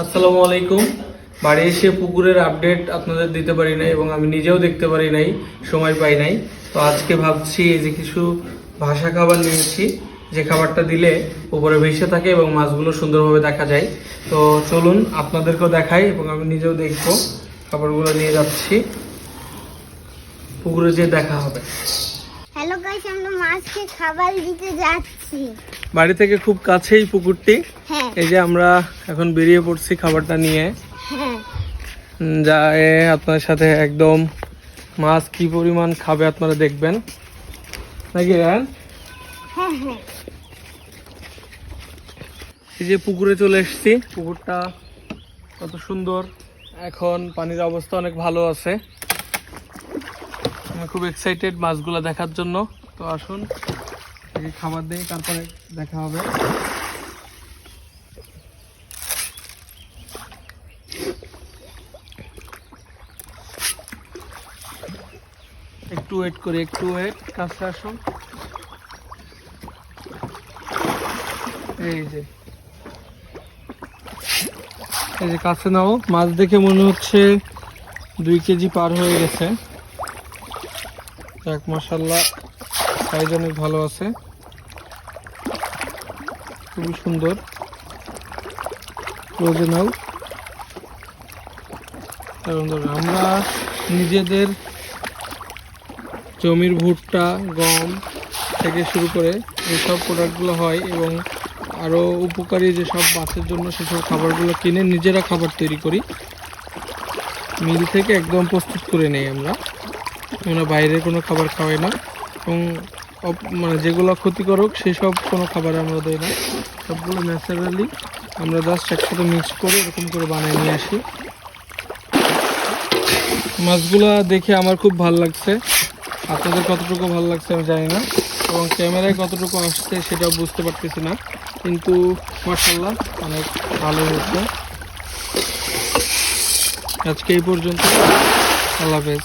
আসসালামু আলাইকুম। বাড়ি এসে পুকুরের আপডেট আপনাদের দিতে পারি নাই এবং আমি নিজেও দেখতে পারি নাই, সময় পাই নাই। তো আজকে ভাবছি এই যে কিছু ভাসা খাবার নিয়েছি, যে খাবারটা দিলে উপরে ভেসে থাকে এবং মাছগুলো সুন্দরভাবে দেখা যায়। তো চলুন আপনাদেরকেও দেখাই এবং আমি নিজেও দেখবো। খাবারগুলো নিয়ে যাচ্ছি, পুকুরে যেয়ে দেখা হবে। হ্যালো গাইস, আমরা মাছকে খাবার দিতে যাচ্ছি। বাড়ি থেকে খুব কাছেই পুকুরটি। হ্যাঁ এই যে আমরা এখন বেরিয়ে পড়ছি খাবারটা নিয়ে। হ্যাঁ যায় আপনার সাথে একদম মাছ কি পরিমাণ খাবে আপনারা দেখবেন নাকি রান। হ্যাঁ হ্যাঁ এই যে পুকুরে চলে এসেছি, পুকুরটা কত সুন্দর, এখন পানির অবস্থা অনেক ভালো আছে। আমি খুব এক্সাইটেড মাছগুলো দেখার জন্য। তো আসুন এই খাবার দিই, তারপরে দেখা হবে। একটু ওয়েট করি, একটু ওয়েট, কাছে আসুন। এই যে কাছে নাও। মাছ দেখে মনে হচ্ছে 2 কেজি পার হয়ে গেছে। যাক মাশাআল্লাহ, সাইজ অনেক ভালো আছে, খুবই সুন্দর। রোজে নাও। আমরা নিজেদের জমির ভুট্টা, গম থেকে শুরু করে এইসব প্রোডাক্টগুলো হয় এবং আরও উপকারী যেসব মাছের জন্য সেসব খাবারগুলো কিনে নিজেরা খাবার তৈরি করি। মিল থেকে একদম প্রস্তুত করে নেই আমরা বাইরের কোনো খাবার খাওয়াই না এবং মানে যেগুলো ক্ষতিকারক সেসব কোনো খাবার আমরা দিই না। সবগুলো ন্যাচারালি আমরা জাস্ট একসাথে মিক্স করে এরকম করে বানিয়ে নিয়ে আসি। মাছগুলা দেখে আমার খুব ভালো লাগছে, আপনাদের কতটুকু ভালো লাগছে আমি জানি না, এবং ক্যামেরায় কতটুকু আসছে সেটাও বুঝতে পারতেছি না, কিন্তু মাশাআল্লাহ অনেক ভালো হয়েছে। আজকে এই পর্যন্ত, আল্লাহ হাফেজ।